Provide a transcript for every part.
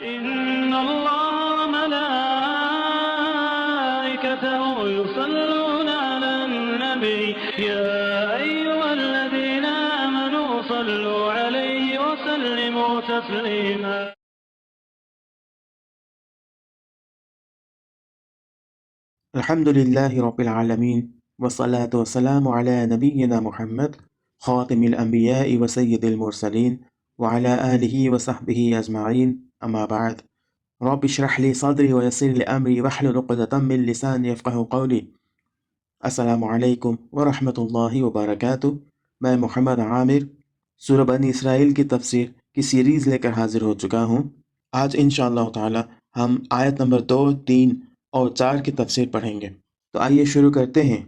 إن الله وملائكته يصلون على النبي يا أيها الذين آمنوا صلوا عليه وسلموا تسليما. الحمد لله رب العالمين والصلاة والسلام على نبينا محمد خاتم الأنبياء وسيد المرسلين وعلى آله وصحبه أجمعين أما بعد رب اشرح لي صدري ويسر لي أمري واحلل عقدة من لساني يفقهوا قولي السلام علیکم ورحمۃ اللہ وبرکاتہ۔ میں محمد عامر سورہ بنی اسرائیل کی تفسیر کی سیریز لے کر حاضر ہو چکا ہوں۔ آج انشاءاللہ تعالی ہم آیت نمبر 2، 3 اور 4 کی تفسیر پڑھیں گے۔ تو آئیے شروع کرتے ہیں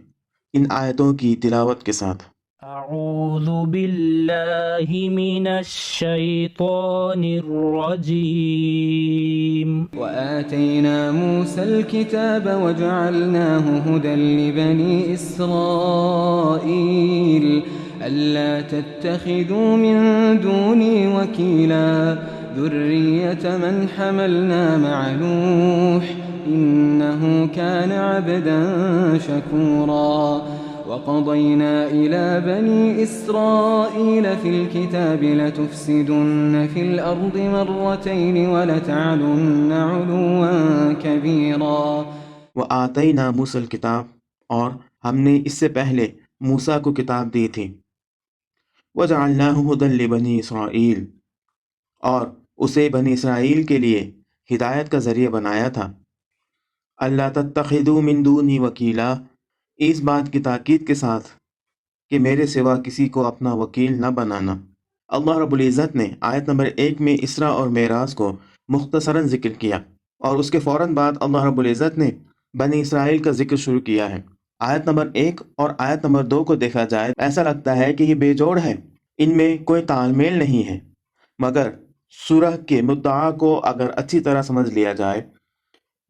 ان آیتوں کی تلاوت کے ساتھ۔ اعوذ باللہ من الشیطان الرجیم وآتينا موسى الكتاب وجعلناه هدى لبني إسرائيل ألا تتخذوا من دوني وكيلا ذرية من حملنا مع نوح إنه كان عبدا شكورا وقضينا إلى بني إسرائيل في الكتاب لتفسدن في الأرض مرتين ولتعلن علوا كبيرا وآتینا موسیٰ الکتاب، اور ہم نے اس سے پہلے موسیٰ کو کتاب دی تھی۔ وجعلناہ ھدی لبنی اسرائیل، اور اسے بنی اسرائیل کے لیے ہدایت کا ذریعہ بنایا تھا۔ اللہ تتخذوا من دونی وکیلا، اس بات کی تاکید کے ساتھ کہ میرے سوا کسی کو اپنا وکیل نہ بنانا۔ اللہ رب العزت نے آیت نمبر 1 میں اسراء اور معراج کو مختصراً ذکر کیا، اور اس کے فوراً بعد اللہ رب العزت نے بنی اسرائیل کا ذکر شروع کیا ہے۔ آیت نمبر 1 اور آیت نمبر 2 کو دیکھا جائے ایسا لگتا ہے کہ یہ بے جوڑ ہے، ان میں کوئی تال میل نہیں ہے، مگر سورہ کے مدعا کو اگر اچھی طرح سمجھ لیا جائے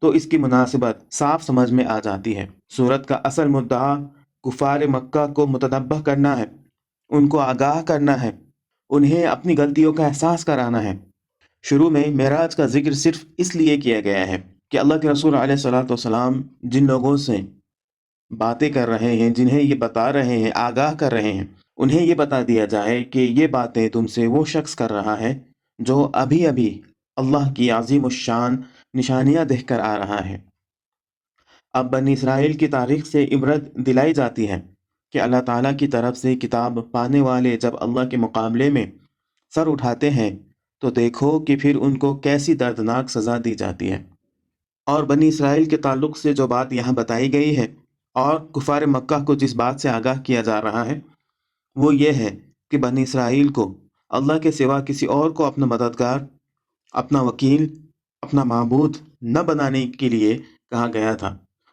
تو اس کی مناسبت صاف سمجھ میں آ جاتی ہے۔ سورت کا اصل مدعا کفار مکہ کو متنبہ کرنا ہے، ان کو آگاہ کرنا ہے، انہیں اپنی غلطیوں کا احساس کرانا ہے۔ شروع میں معراج کا ذکر صرف اس لیے کیا گیا ہے کہ اللہ کے رسول علیہ الصلوۃ والسلام جن لوگوں سے باتیں کر رہے ہیں، جنہیں یہ بتا رہے ہیں، آگاہ کر رہے ہیں، انہیں یہ بتا دیا جائے کہ یہ باتیں تم سے وہ شخص کر رہا ہے جو ابھی ابھی اللہ کی عظیم الشان نشانیاں دیکھ کر آ رہا ہے۔ اب بنی اسرائیل کی تاریخ سے عبرت دلائی جاتی ہے کہ اللہ تعالیٰ کی طرف سے کتاب پانے والے جب اللہ کے مقابلے میں سر اٹھاتے ہیں تو دیکھو کہ پھر ان کو کیسی دردناک سزا دی جاتی ہے۔ اور بنی اسرائیل کے تعلق سے جو بات یہاں بتائی گئی ہے اور کفار مکہ کو جس بات سے آگاہ کیا جا رہا ہے وہ یہ ہے کہ بنی اسرائیل کو اللہ کے سوا کسی اور کو اپنا مددگار، اپنا وکیل، اپنا معبود نہ بنانے کے لیے کہا گیا تھا۔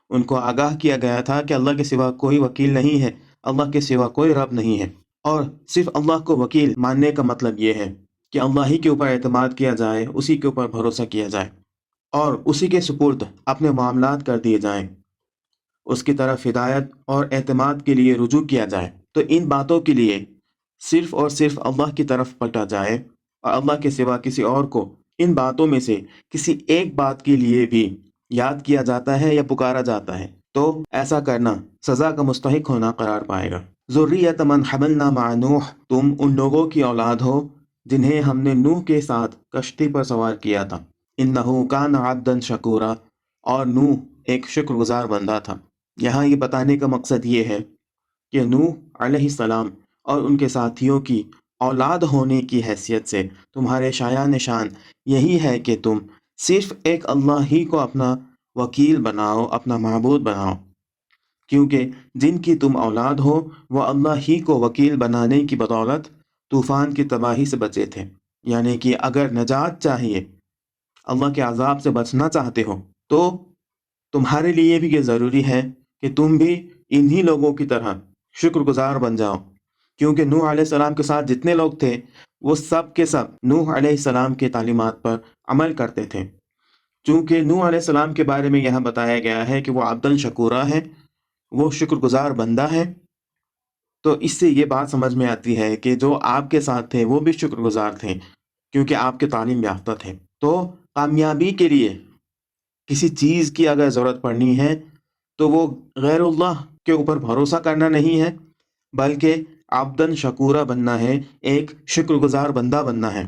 ان کو آگاہ کیا گیا تھا کہ اللہ کے سوا کوئی وکیل نہیں ہے، اللہ کے سوا کوئی رب نہیں ہے، اور صرف اللہ کو وکیل ماننے کا مطلب یہ ہے کہ اللہ ہی کے اوپر اعتماد کیا جائے، اسی کے اوپر بھروسہ کیا جائے اور اسی کے سپرد اپنے معاملات کر دیے جائیں، اس کی طرف ہدایت اور اعتماد کے لیے رجوع کیا جائے۔ تو ان باتوں کے لیے صرف اور صرف اللہ کی طرف پلٹا جائے، اور اللہ کے سوا کسی اور کو ان باتوں میں سے کسی ایک بات کے لیے بھی یاد کیا جاتا ہے یا پکارا جاتا ہے تو ایسا کرنا سزا کا مستحق ہونا قرار پائے گا۔ ذریۃ من حملنا مع نوح، تم ان لوگوں کی اولاد ہو جنہیں ہم نے نوح کے ساتھ کشتی پر سوار کیا تھا۔ انہ کان عبدا شکورا، اور نوح ایک شکر گزار بندہ تھا۔ یہاں یہ بتانے کا مقصد یہ ہے کہ نوح علیہ السلام اور ان کے ساتھیوں کی اولاد ہونے کی حیثیت سے تمہارے شایان شان یہی ہے کہ تم صرف ایک اللہ ہی کو اپنا وکیل بناؤ، اپنا معبود بناؤ، کیونکہ جن کی تم اولاد ہو وہ اللہ ہی کو وکیل بنانے کی بدولت طوفان کی تباہی سے بچے تھے۔ یعنی کہ اگر نجات چاہیے، اللہ کے عذاب سے بچنا چاہتے ہو تو تمہارے لیے بھی یہ ضروری ہے کہ تم بھی انہی لوگوں کی طرح شکر گزار بن جاؤ، کیونکہ نوح علیہ السلام کے ساتھ جتنے لوگ تھے وہ سب کے سب نوح علیہ السلام کے تعلیمات پر عمل کرتے تھے۔ چونکہ نوح علیہ السلام کے بارے میں یہاں بتایا گیا ہے کہ وہ عبداً شکورا ہے، وہ شکر گزار بندہ ہے، تو اس سے یہ بات سمجھ میں آتی ہے کہ جو آپ کے ساتھ تھے وہ بھی شکر گزار تھے کیونکہ آپ کے تعلیم یافتہ تھے۔ تو کامیابی کے لیے کسی چیز کی اگر ضرورت پڑنی ہے تو وہ غیر اللہ کے اوپر بھروسہ کرنا نہیں ہے، بلکہ عبدن شکورہ بننا ہے، ایک شکر گزار بندہ بننا ہے۔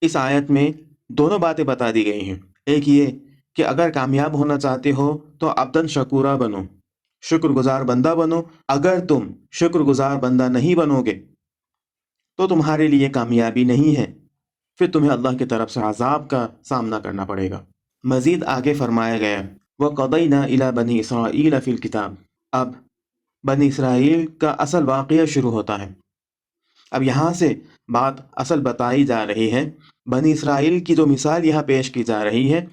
اس آیت میں دونوں باتیں بتا دی گئی ہیں، ایک یہ کہ اگر کامیاب ہونا چاہتے ہو تو عبدن شکورہ بنو، شکر گزار بندہ بنو۔ اگر تم شکر گزار بندہ نہیں بنو گے تو تمہارے لیے کامیابی نہیں ہے، پھر تمہیں اللہ کی طرف سے عذاب کا سامنا کرنا پڑے گا۔ مزید آگے فرمایا گیا وَقَضَيْنَا إِلَى بَنِي إِسْرَائِيلَ فِي الْكِتَابِ، اب بنی اسرائیل کا اصل واقعہ شروع ہوتا ہے۔ اب یہاں سے بات اصل بتائی جا رہی ہے، بنی اسرائیل کی جو مثال یہاں پیش کی جا رہی ہے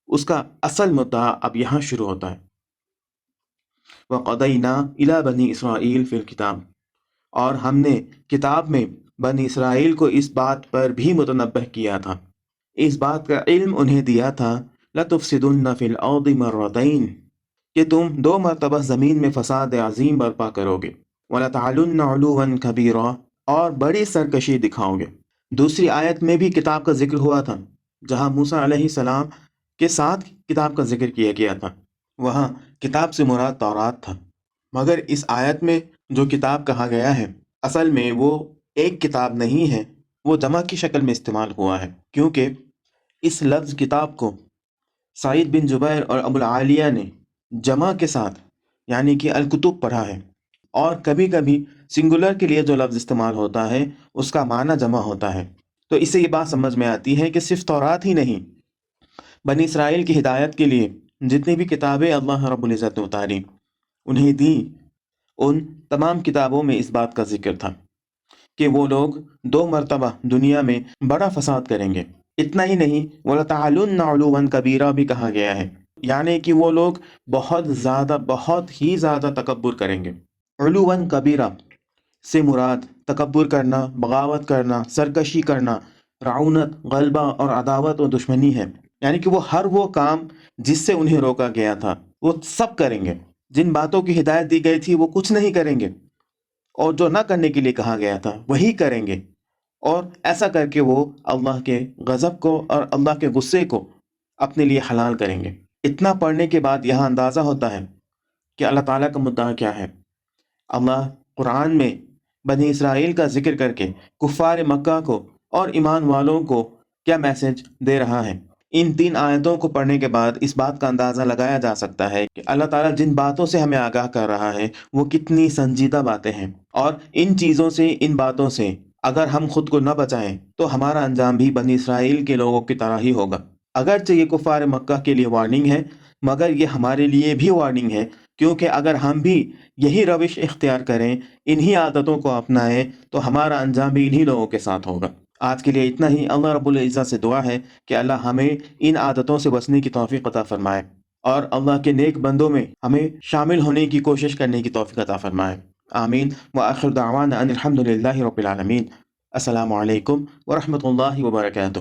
اس کا اصل مدعا اب یہاں شروع ہوتا ہے۔ وَقَضَيْنَا إِلَى بَنِي إِسْرَائِيلَ فِي الْكِتَابِ، اور ہم نے کتاب میں بنی اسرائیل کو اس بات پر بھی متنبہ کیا تھا، اس بات کا علم انہیں دیا تھا لَتُفْسِدُنَّ فِي الْأَرْضِ مَرَّتَيْنِ، کہ تم 2 مرتبہ زمین میں فساد عظیم برپا کرو گے، وَلَتَعْلُنَّ عُلُوًّا كَبِيرًا، اور بڑی سرکشی دکھاؤ گے۔ دوسری آیت میں بھی کتاب کا ذکر ہوا تھا، جہاں موسیٰ علیہ السلام کے ساتھ کتاب کا ذکر کیا گیا تھا، وہاں کتاب سے مراد تورات تھا، مگر اس آیت میں جو کتاب کہا گیا ہے اصل میں وہ ایک کتاب نہیں ہے، وہ جمع کی شکل میں استعمال ہوا ہے، کیونکہ اس لفظ کتاب کو سعید بن جبیر اور ابو العالیہ نے جمع کے ساتھ یعنی کہ الکتب پڑھا ہے، اور کبھی کبھی سنگولر کے لیے جو لفظ استعمال ہوتا ہے اس کا معنی جمع ہوتا ہے۔ تو اس سے یہ بات سمجھ میں آتی ہے کہ صرف تورات ہی نہیں، بنی اسرائیل کی ہدایت کے لیے جتنی بھی کتابیں اللہ رب العزت نے اتاری انہیں دی، ان تمام کتابوں میں اس بات کا ذکر تھا کہ وہ لوگ 2 مرتبہ دنیا میں بڑا فساد کریں گے۔ اتنا ہی نہیں، وَلَتَعْلُنَّ عُلُوًّا كَبِيرًا بھی کہا گیا ہے، یعنی کہ وہ لوگ بہت ہی زیادہ تکبر کریں گے۔ علواً کبیرہ سے مراد تکبر کرنا، بغاوت کرنا، سرکشی کرنا، رعونت، غلبہ اور عداوت و دشمنی ہے، یعنی کہ وہ ہر وہ کام جس سے انہیں روکا گیا تھا وہ سب کریں گے، جن باتوں کی ہدایت دی گئی تھی وہ کچھ نہیں کریں گے، اور جو نہ کرنے کے لیے کہا گیا تھا وہی کریں گے، اور ایسا کر کے وہ اللہ کے غضب کو اور اللہ کے غصے کو اپنے لیے حلال کریں گے۔ اتنا پڑھنے کے بعد یہاں اندازہ ہوتا ہے کہ اللہ تعالیٰ کا مدعا کیا ہے۔ اللہ قرآن میں بنی اسرائیل کا ذکر کر کے کفار مکہ کو اور ایمان والوں کو کیا میسج دے رہا ہے۔ ان 3 آیتوں کو پڑھنے کے بعد اس بات کا اندازہ لگایا جا سکتا ہے کہ اللہ تعالیٰ جن باتوں سے ہمیں آگاہ کر رہا ہے وہ کتنی سنجیدہ باتیں ہیں، اور ان چیزوں سے، ان باتوں سے اگر ہم خود کو نہ بچائیں تو ہمارا انجام بھی بنی اسرائیل کے لوگوں کی طرح ہی ہوگا۔ اگرچہ یہ کفار مکہ کے لیے وارننگ ہے، مگر یہ ہمارے لیے بھی وارننگ ہے، کیونکہ اگر ہم بھی یہی روش اختیار کریں، انہی عادتوں کو اپنائیں، تو ہمارا انجام بھی انہی لوگوں کے ساتھ ہوگا۔ آج کے لیے اتنا ہی۔ اللہ رب العزت سے دعا ہے کہ اللہ ہمیں ان عادتوں سے بچنے کی توفیق عطا فرمائے، اور اللہ کے نیک بندوں میں ہمیں شامل ہونے کی کوشش کرنے کی توفیق عطا فرمائے۔ آمین۔ وآخر دعوانا ان الحمد للہ رب العالمین۔ السلام علیکم ورحمۃ اللہ وبرکاتہ۔